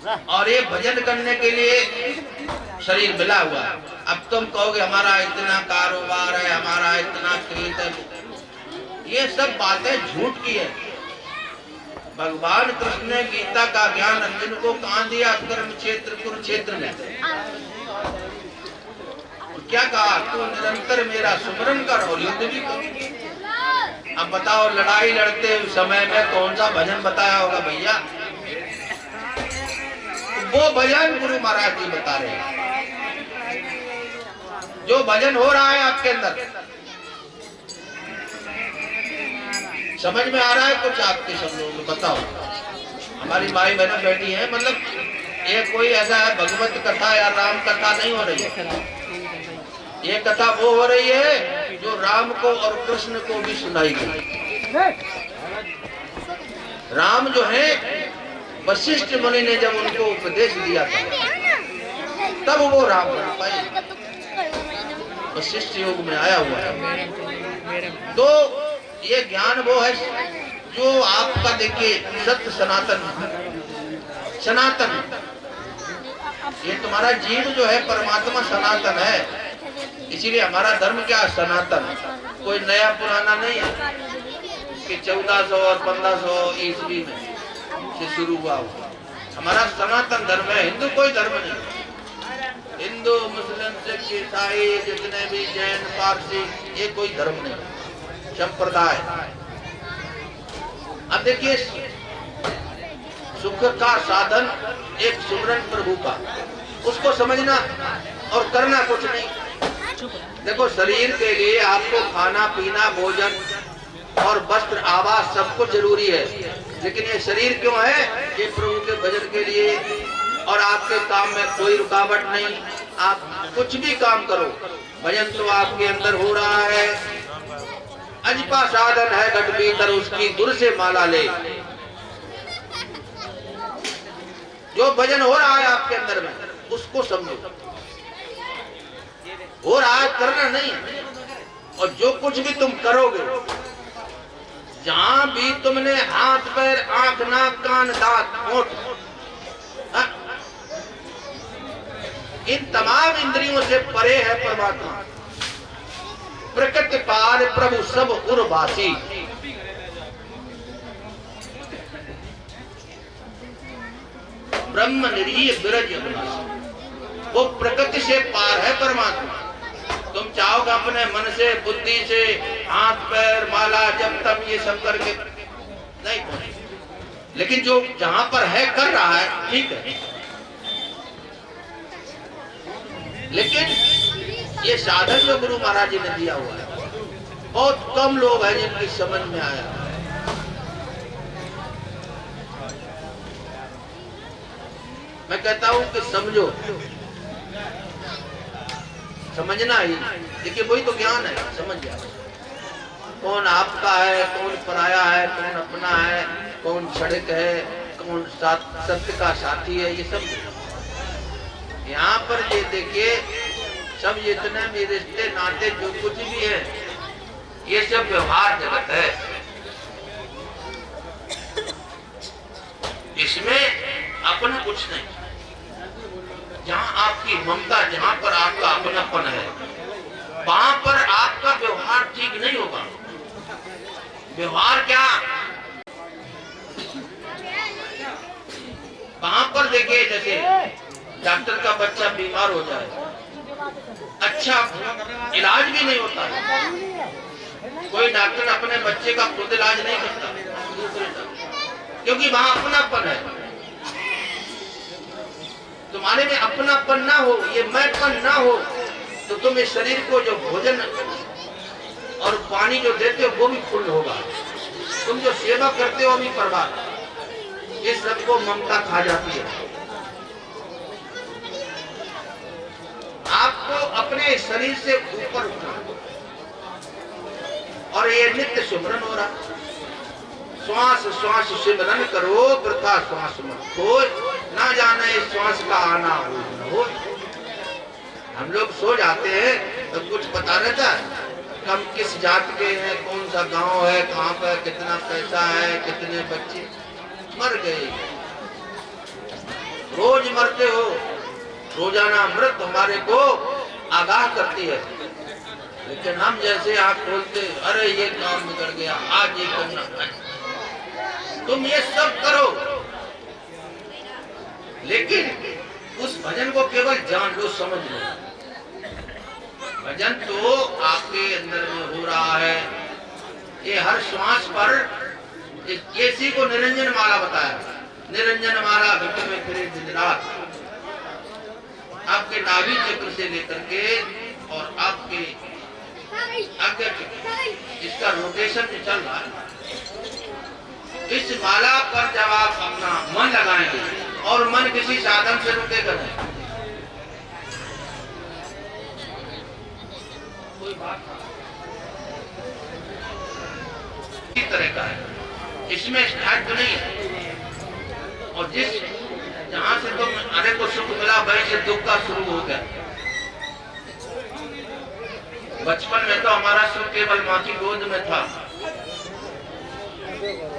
और ये भजन करने के लिए शरीर मिला हुआ है। अब तुम कहोगे हमारा इतना कारोबार है, हमारा इतना खेत है, ये सब बातें झूठ की है। भगवान कृष्ण ने गीता का ज्ञान अर्जुन को कहाँ दिया? कर्म क्षेत्र कुरुक्षेत्र में। क्या कहा? तू निरंतर मेरा सुमरन कर और युद्ध भी कर। अब बताओ, लड़ाई लड़ते समय में कौन सा भजन बताया होगा भैया? वो भजन गुरु महाराज जी बता रहे हैं। जो भजन हो रहा है आपके अंदर, समझ में आ रहा है कुछ आपके सब लोग? बताओ। हमारी माई बहन बैठी है, मतलब ये कोई ऐसा है भगवत कथा या राम कथा नहीं हो रही है। ये कथा वो हो रही है जो राम को और कृष्ण को भी सुनाई गई। राम जो है, वशिष्ठ मुनि ने जब उनको उपदेश दिया था तब वो राम बन पाए। वशिष्ठ योग में आया हुआ है। तो ये ज्ञान वो है जो आपका, देखिए, सत्य सनातन ये तुम्हारा जीव जो है परमात्मा सनातन है। इसीलिए हमारा धर्म क्या? सनातन। कोई नया पुराना नहीं है कि 1400 और 1500 ईस्वी में से शुरू हुआ। हमारा सनातन धर्म है। हिंदू कोई धर्म नहीं। हिंदू, मुस्लिम, सिख, ईसाई, जितने भी जैन, पारसी, ये कोई धर्म नहीं, संप्रदाय। अब देखिए, सुख का साधन एक सुमरन प्रभु का, उसको समझना और करना कुछ नहीं। देखो, शरीर के लिए आपको खाना पीना, भोजन और वस्त्र, आवास सब कुछ जरूरी है। लेकिन ये शरीर क्यों है? ये प्रभु के भजन के लिए। और आपके काम में कोई रुकावट नहीं, आप कुछ भी काम करो, भजन तो आपके अंदर हो रहा है। अजपा साधन है घट भीतर, उसकी दूर से माला ले। जो भजन हो रहा है आपके अंदर में, उसको समझो। हो रहा है, करना नहीं। और जो कुछ भी तुम करोगे, जहां भी तुमने हाथ पैर, आंख, नाक, कान, दांत, होंठ, इन तमाम इंद्रियों से परे है परमात्मा। प्रकृति पार प्रभु सब उर्वासी। ब्रह्म निरीय विरज, वो प्रकृति से पार है परमात्मा। तुम चाहोगे अपने मन से, बुद्धि से, हाथ पैर, माला, जब तक ये सब करके नहीं पहुंचे। लेकिन जो जहां पर है कर रहा है, ठीक है। लेकिन ये साधन जो गुरु महाराज जी ने दिया हुआ है, बहुत कम लोग हैं जिनकी समझ में आया। मैं कहता हूं कि समझो, समझना ही। देखिए, वही तो ज्ञान है। समझ जाओ कौन आपका है, कौन पराया है, कौन अपना है, कौन क्षणिक है, कौन सत्य का साथी है। ये सब यहाँ पर ये देखिए, सब जितने भी रिश्ते नाते जो कुछ भी है, ये सब व्यवहार जगत है। इसमें अपना कुछ नहीं। जहाँ आपकी ममता, जहाँ पर आपका अपनापन है, वहां पर आपका व्यवहार ठीक नहीं होगा। व्यवहार क्या? वहां पर देखिए, जैसे डॉक्टर का बच्चा बीमार हो जाए, अच्छा इलाज भी नहीं होता है। कोई डॉक्टर अपने बच्चे का खुद इलाज नहीं करता, क्योंकि वहां अपनापन है। तुम्हारे में अपनापन ना हो, ये मैंपन ना हो, तो तुम इस शरीर को जो भोजन और पानी जो देते हो वो भी फुल होगा। तुम जो सेवा करते हो भी बर्बाद। इस सबको ममता खा जाती है। आपको अपने शरीर से ऊपर उठना, और ये नित्य सुमरन हो रहा। श्वास श्वास सिमरन करो, वृथा श्वास मत खो, ना जाने इस श्वास का आना हो। हम लोग सो जाते हैं तो कुछ पता रहता है हम किस जात के हैं, कौन सा गांव है, कहाँ पर कितना पैसा है, कितने बच्चे, मर गए। रोज मरते हो, रोजाना मृत हमारे को आगाह करती है। लेकिन हम जैसे आँख खोलते, अरे ये काम बिगड़ गया, आज ये करना है, तुम ये सब करो, लेकिन उस भजन को केवल जान लो, समझ लो। भजन तो आपके अंदर में हो रहा है। ये हर श्वास पर केसी को निरंजन माला बताया, निरंजन माला घट में फिरे दिन रात। आपके नाभि चक्र से लेकर के और आपके आगे इसका रोटेशन जो चल रहा है, इस माला पर जब आप अपना मन लगाएंगे और मन किसी साधन से रुकेगा नहीं, कोई बात इस तरह का है, इसमें स्टार्ट तो नहीं है। और जिस जहां से तुम अरे को सुख मिला, वहीं से दुख का शुरू हो गया। बचपन में तो हमारा सुख केवल माँ की गोद में था,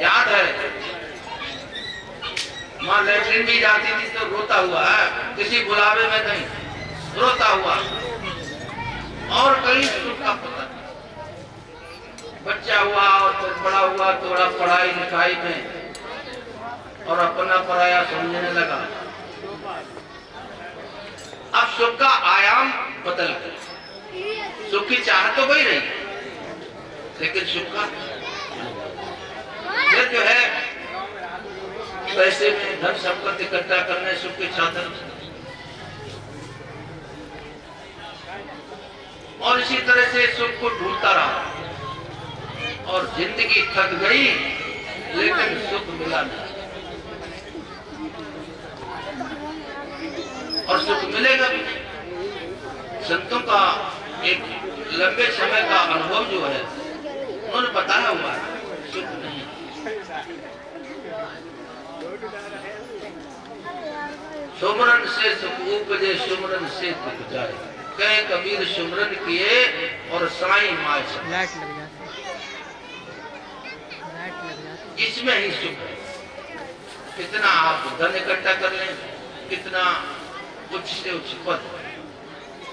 याद है। माँ लैट्रिन भी जाती थी तो रोता हुआ है, किसी बुलावे में नहीं, रोता हुआ। और कहीं सुख का पता, बच्चा हुआ और फिर बड़ा हुआ, थोड़ा पढ़ाई लिखाई में और अपना पराया समझने लगा। अब सुख का आयाम बदल गया। सुख की चाहत तो वही रही, लेकिन सुख का फिर जो है पैसे में धन संपत्ति इकट्ठा करने सुख की चाहत, और इसी तरह से सुख को ढूंढता रहा और जिंदगी थक गई, लेकिन सुख मिला नहीं। और सुख मिलेगा भी नहीं। संतों का एक लंबे समय का अनुभव जो है, उन्होंने बताया हुआ है, सुख नहीं। सुमरन से सुख उपजे, सुमरन से दुख जाए। कहे कबीर सुमरन किए और साईं माय से, इसमें ही सुख है। कितना आप धन इकट्ठा कर लें, कितना उच्च से उच्च पद,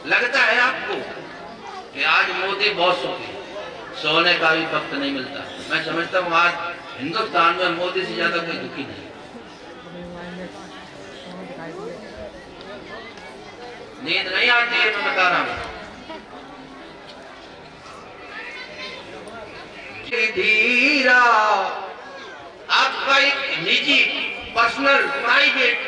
लगता है आपको कि आज मोदी बहुत सुखी, सोने का भी वक्त नहीं मिलता। मैं समझता हूँ आज हिंदुस्तान में मोदी से ज्यादा कोई दुखी नहीं। नींद नहीं आती है, मैं बता रहा हूँ। धीरा आपका एक निजी पर्सनल प्राइवेट